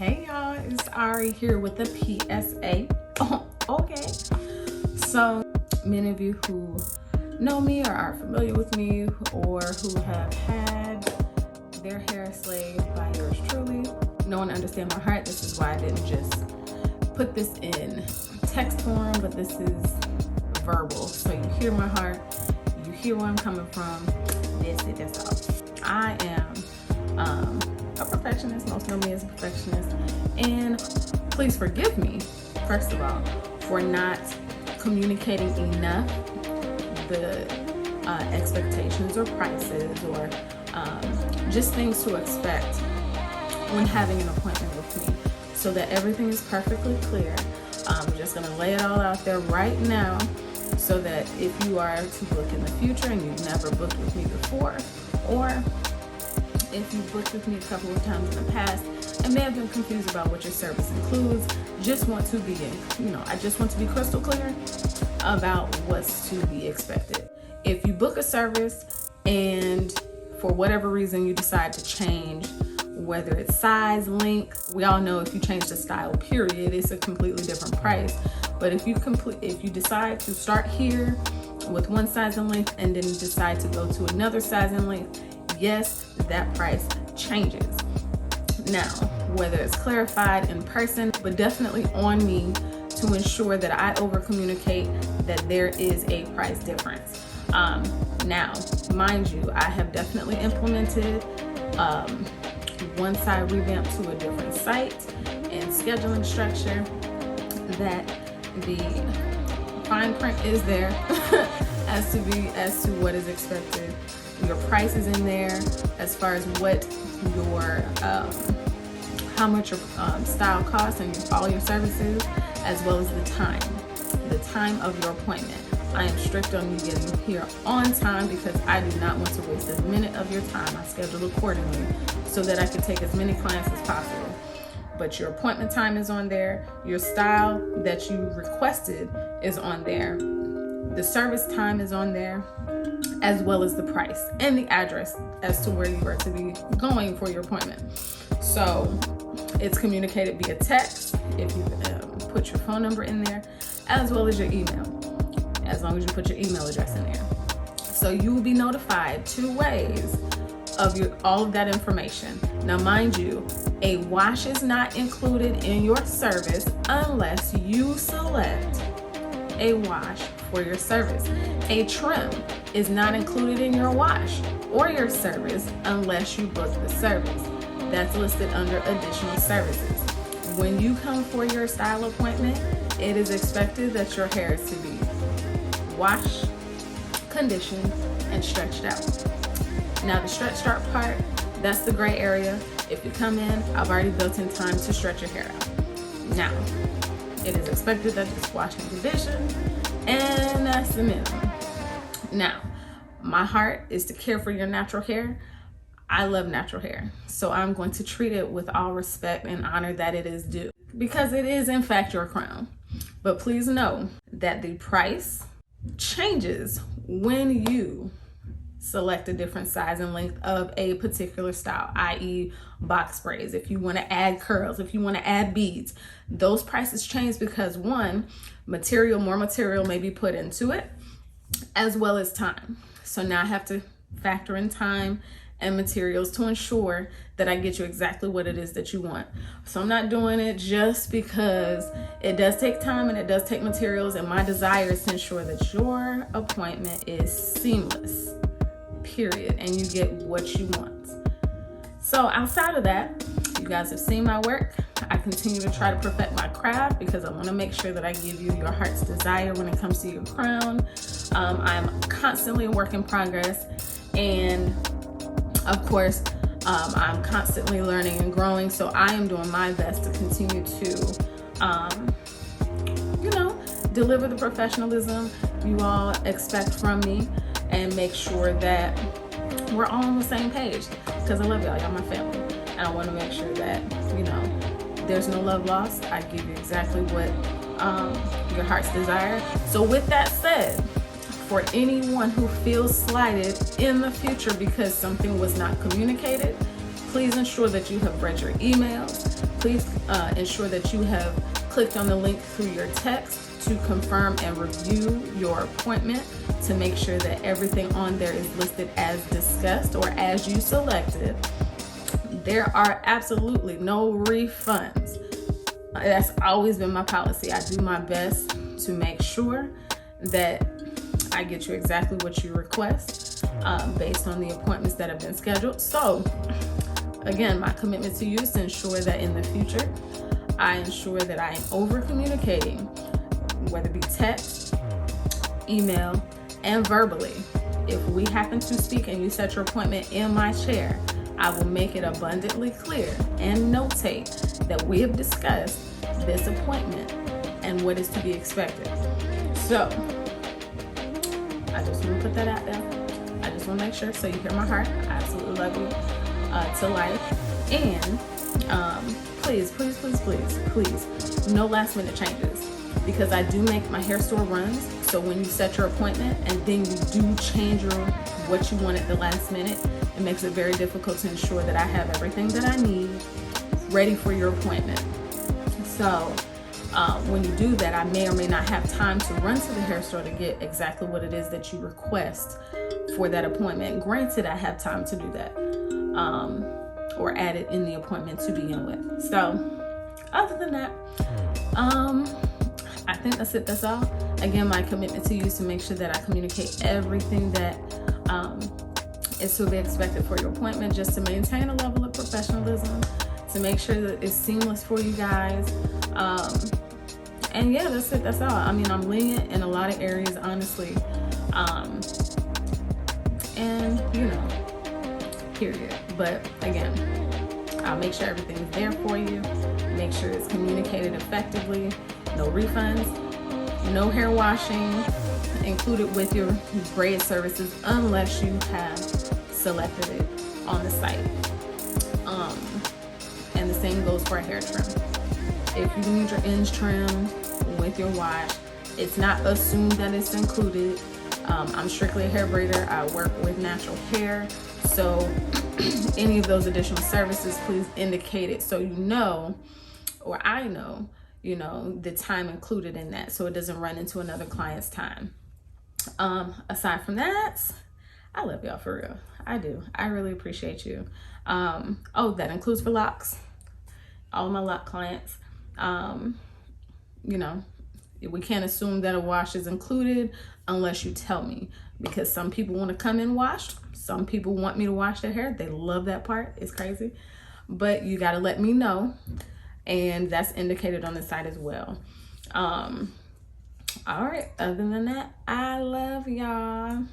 Hey y'all, it's Aari here with the PSA. Oh, okay. So many of you who know me or are familiar with me or who have had their hair slayed by yours truly know and understand my heart. This is why I didn't just put this in text form, but this is verbal. So you hear my heart, you hear where I'm coming from. That's all. I am a perfectionist. Most know me as a perfectionist, and please forgive me, first of all, for not communicating enough the expectations or prices or just things to expect when having an appointment with me, so that everything is perfectly clear. I'm just gonna lay it all out there right now, so that if you are to book in the future and you've never booked with me before, or if you booked with me a couple of times in the past and may have been confused about what your service includes, just want to be I just want to be crystal clear about what's to be expected. If you book a service and for whatever reason you decide to change, whether it's size, length, we all know if you change the style, period, it's a completely different price. But if you decide to start here with one size and length and then decide to go to another size and length, yes, that price changes. Now, whether it's clarified in person, but definitely on me to ensure that I over communicate that there is a price difference. Now, mind you, I have definitely implemented one side revamp to a different site and scheduling structure, that the fine print is there as to what is expected. Your price is in there as far as what your how much your style costs and all your services, as well as the time of your appointment. I am strict on you getting here on time because I do not want to waste a minute of your time. I schedule accordingly so that I can take as many clients as possible. But your appointment time is on there. Your style that you requested is on there. The service time is on there, as well as the price and the address as to where you are to be going for your appointment. So it's communicated via text if you put your phone number in there, as well as your email, as long as you put your email address in there. So you will be notified 2 ways of all of that information. Now, mind you, a wash is not included in your service unless you select a wash for your service. A trim is not included in your wash or your service unless you book the service. That's listed under additional services. When you come for your style appointment, it is expected that your hair is to be washed, conditioned, and stretched out. Now, the stretched out part, that's the gray area. If you come in, I've already built in time to stretch your hair out. Now, it is expected that it's washed and conditioned, and that's the minimum. Now, my heart is to care for your natural hair. I love natural hair, so I'm going to treat it with all respect and honor that it is due, because it is in fact your crown. But please know that the price changes when you select a different size and length of a particular style, i.e. box braids. If you want to add curls, if you want to add beads, those prices change because more material may be put into it, as well as time. So now I have to factor in time and materials to ensure that I get you exactly what it is that you want. So I'm not doing it just because it does take time and it does take materials, and my desire is to ensure that your appointment is seamless, period, and you get what you want. So outside of that, you guys have seen my work. I continue to try to perfect my craft because I want to make sure that I give you your heart's desire when it comes to your crown. I'm constantly a work in progress, and of course, I'm constantly learning and growing, so I am doing my best to continue to deliver the professionalism you all expect from me, and make sure that we're all on the same page, because I love y'all. Y'all my family, and I want to make sure that there's no love lost. I give you exactly what your heart's desire. So with that said, for anyone who feels slighted in the future because something was not communicated, please ensure that you have read your emails. Please ensure that you have clicked on the link through your text to confirm and review your appointment to make sure that everything on there is listed as discussed or as you selected. There are absolutely no refunds. That's always been my policy. I do my best to make sure that I get you exactly what you request based on the appointments that have been scheduled. So again, my commitment to you is to ensure that in the future, I ensure that I am over communicating, whether it be text, email, and verbally. If we happen to speak and you set your appointment in my chair, I will make it abundantly clear and notate that we have discussed this appointment and what is to be expected. So I just want to put that out there. I just want to make sure, so you hear my heart. I absolutely love you to life. And please, no last minute changes, because I do make my hair store runs. So when you set your appointment and then you do change what you want at the last minute, it makes it very difficult to ensure that I have everything that I need ready for your appointment. So when you do that, I may or may not have time to run to the hair store to get exactly what it is that you request for that appointment. Granted, I have time to do that or add it in the appointment to begin with. So other than that, I think that's it. That's all. Again, my commitment to you is to make sure that I communicate everything that is to be expected for your appointment, just to maintain a level of professionalism, to make sure that it's seamless for you guys. And yeah, that's it. That's all. I mean, I'm lenient in a lot of areas, honestly. And period. But again, I'll make sure everything's there for you. Make sure it's communicated effectively. No refunds, no hair washing included with your braid services unless you have selected it on the site. And the same goes for a hair trim. If you need your ends trimmed with your wash, it's not assumed that it's included. I'm strictly a hair braider. I work with natural hair. So any of those additional services, please indicate it so you know, or I know, the time included in that, so it doesn't run into another client's time. Aside from that, I love y'all for real. I do. I really appreciate you. Oh, that includes for locks. All of my lock clients. We can't assume that a wash is included unless you tell me, because some people want to come in washed. Some people want me to wash their hair. They love that part. It's crazy. But you got to let me know. And that's indicated on the site as well. All right. Other than that, I love y'all.